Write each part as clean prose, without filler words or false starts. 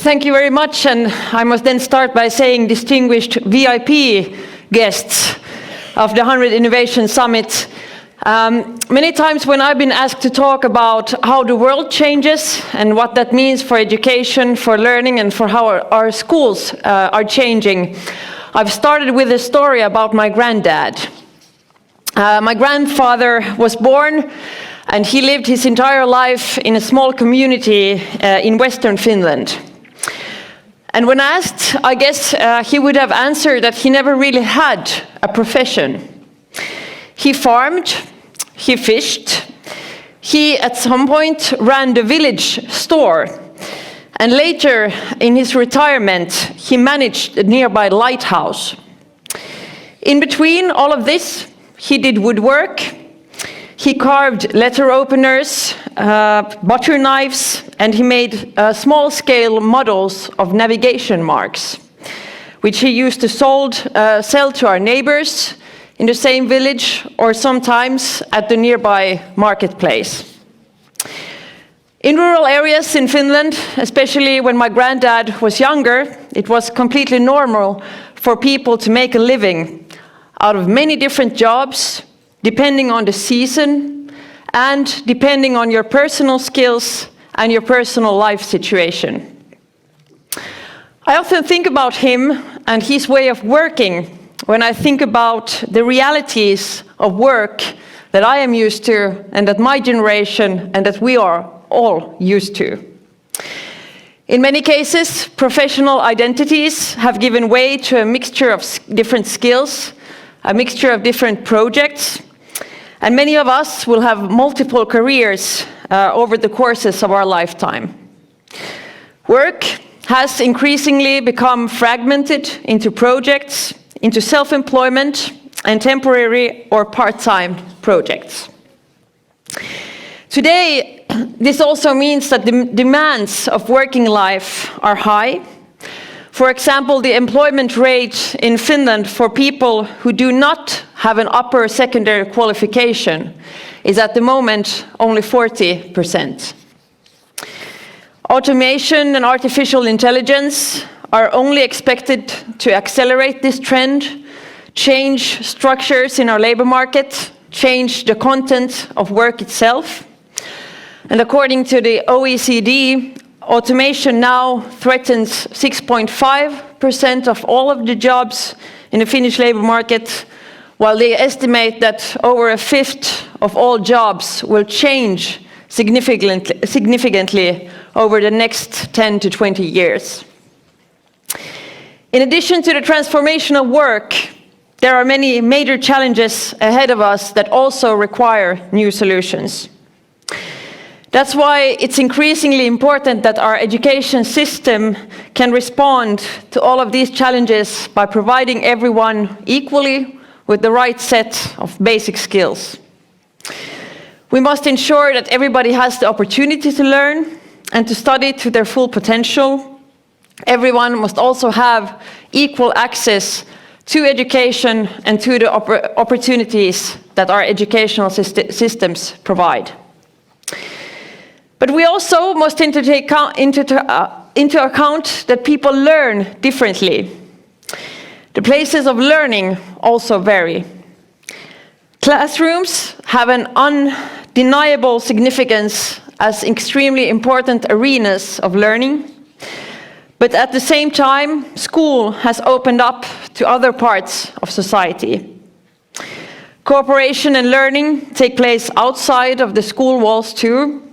Thank you very much, and I must then start by saying distinguished VIP guests of the HundrED Innovation Summit. Many times when I've been asked to talk about how the world changes and what that means for education, for learning, and for how our schools are changing, I've started with a story about my granddad. My grandfather was born and he lived his entire life in a small community in Western Finland. And when asked, I guess he would have answered that he never really had a profession. He farmed, he fished, he at some point ran the village store, and later in his retirement he managed a nearby lighthouse. In between all of this, he did woodwork, he carved letter openers, butter knives, and he made small-scale models of navigation marks, which he used to sell to our neighbors in the same village or sometimes at the nearby marketplace. In rural areas in Finland, especially when my granddad was younger, it was completely normal for people to make a living out of many different jobs, depending on the season and depending on your personal skills and your personal life situation. I often think about him and his way of working when I think about the realities of work that I am used to and that my generation and that we are all used to. In many cases, professional identities have given way to a mixture of different skills, a mixture of different projects, and many of us will have multiple careers over the courses of our lifetime. Work has increasingly become fragmented into projects, into self-employment, and temporary or part-time projects. Today, this also means that the demands of working life are high. For example, the employment rate in Finland for people who do not have an upper secondary qualification is at the moment only 40%. Automation and artificial intelligence are only expected to accelerate this trend, change structures in our labor market, change the content of work itself. And according to the OECD, automation now threatens 6.5% of all of the jobs in the Finnish labor market, while they estimate that over a fifth of all jobs will change significantly over the next 10 to 20 years. In addition to the transformation of work, there are many major challenges ahead of us that also require new solutions. That's why it's increasingly important that our education system can respond to all of these challenges by providing everyone equally with the right set of basic skills. We must ensure that everybody has the opportunity to learn and to study to their full potential. Everyone must also have equal access to education and to the opportunities that our educational systems provide. But we also must take into account that people learn differently. The places of learning also vary. Classrooms have an undeniable significance as extremely important arenas of learning, but at the same time, school has opened up to other parts of society. Cooperation and learning take place outside of the school walls too.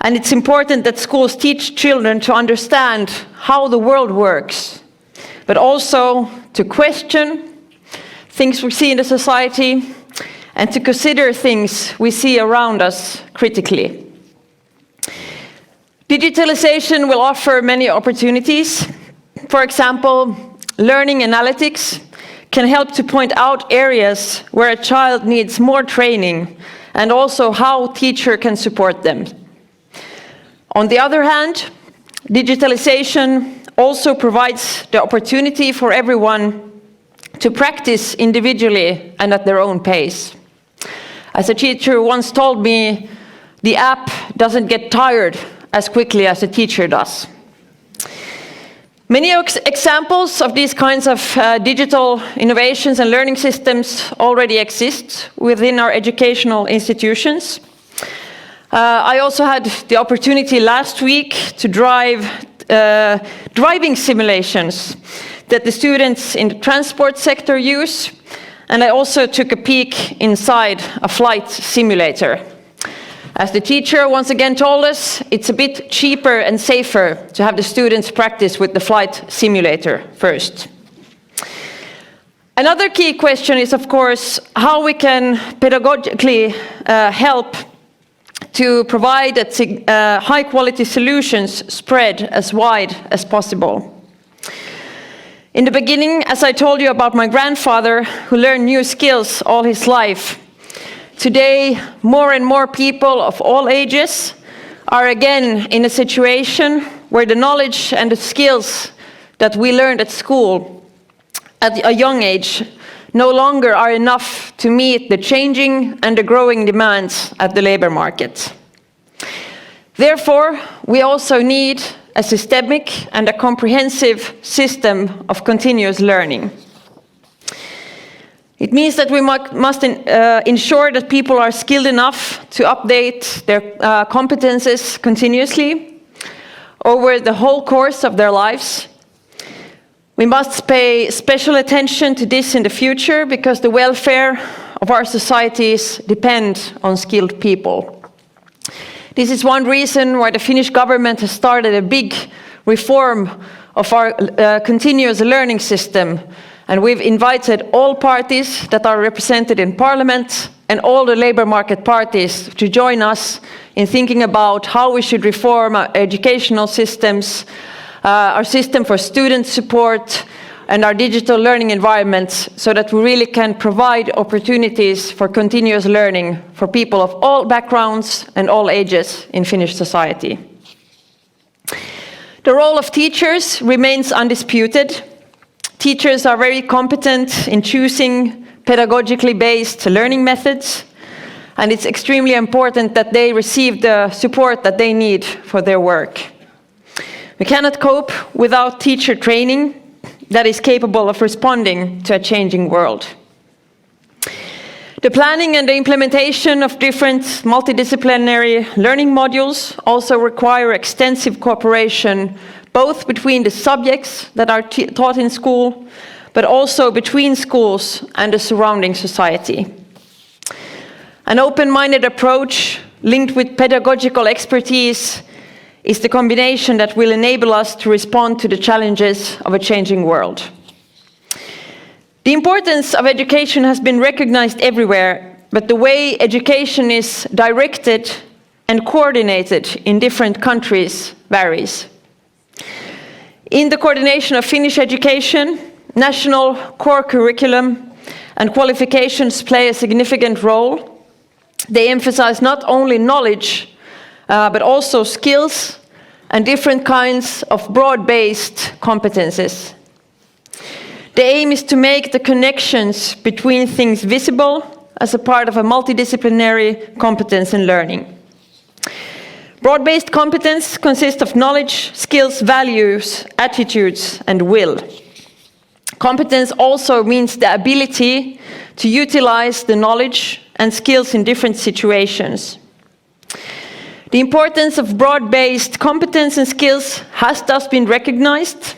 And it's important that schools teach children to understand how the world works, but also to question things we see in the society and to consider things we see around us critically. Digitalisation will offer many opportunities. For example, learning analytics can help to point out areas where a child needs more training and also how teacher can support them. On the other hand, digitalization also provides the opportunity for everyone to practice individually and at their own pace. As a teacher once told me, the app doesn't get tired as quickly as a teacher does. Many examples of these kinds of digital innovations and learning systems already exist within our educational institutions. I also had the opportunity last week to drive driving simulations that the students in the transport sector use, and I also took a peek inside a flight simulator. As the teacher once again told us, it's a bit cheaper and safer to have the students practice with the flight simulator first. Another key question is, of course, how we can pedagogically help to provide that high-quality solutions spread as wide as possible. In the beginning, as I told you about my grandfather, who learned new skills all his life, today, more and more people of all ages are again in a situation where the knowledge and the skills that we learned at school at a young age no longer are enough to meet the changing and the growing demands at the labor market. Therefore, we also need a systemic and a comprehensive system of continuous learning. It means that we must ensure that people are skilled enough to update their competences continuously over the whole course of their lives. We must pay special attention to this in the future because the welfare of our societies depend on skilled people. This is one reason why the Finnish government has started a big reform of our continuous learning system, and we've invited all parties that are represented in Parliament and all the labour market parties to join us in thinking about how we should reform our educational systems, our system for student support, and our digital learning environments, so that we really can provide opportunities for continuous learning for people of all backgrounds and all ages in Finnish society. The role of teachers remains undisputed. Teachers are very competent in choosing pedagogically based learning methods, and it's extremely important that they receive the support that they need for their work. We cannot cope without teacher training that is capable of responding to a changing world. The planning and the implementation of different multidisciplinary learning modules also require extensive cooperation, both between the subjects that are taught in school, but also between schools and the surrounding society. An open-minded approach linked with pedagogical expertise is the combination that will enable us to respond to the challenges of a changing world. The importance of education has been recognized everywhere, but the way education is directed and coordinated in different countries varies. In the coordination of Finnish education, national core curriculum and qualifications play a significant role. They emphasize not only knowledge, but also skills and different kinds of broad-based competences. The aim is to make the connections between things visible as a part of a multidisciplinary competence in learning. Broad-based competence consists of knowledge, skills, values, attitudes, and will. Competence also means the ability to utilize the knowledge and skills in different situations. The importance of broad-based competence and skills has thus been recognized.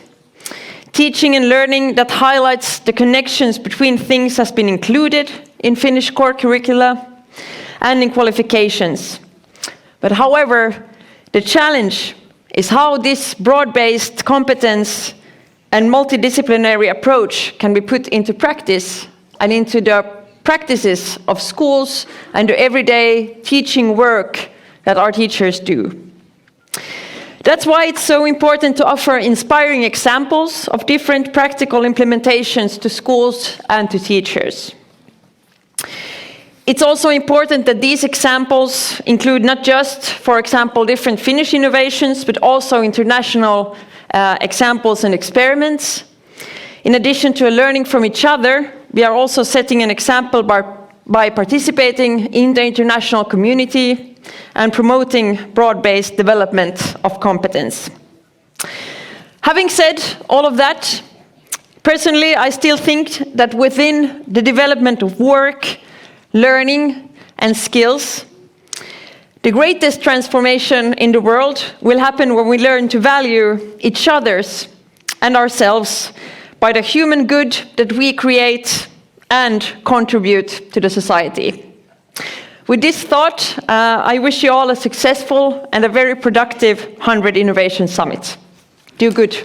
Teaching and learning that highlights the connections between things has been included in Finnish core curricula and in qualifications. But however, the challenge is how this broad-based competence and multidisciplinary approach can be put into practice and into the practices of schools and the everyday teaching work that our teachers do. That's why it's so important to offer inspiring examples of different practical implementations to schools and to teachers. It's also important that these examples include not just, for example, different Finnish innovations, but also international examples and experiments. In addition to learning from each other, we are also setting an example by participating in the international community and promoting broad-based development of competence. Having said all of that, personally, I still think that within the development of work, learning, and skills, the greatest transformation in the world will happen when we learn to value each other's and ourselves by the human good that we create and contribute to the society. With this thought, I wish you all a successful and a very productive HundrED Innovation Summit. Do good.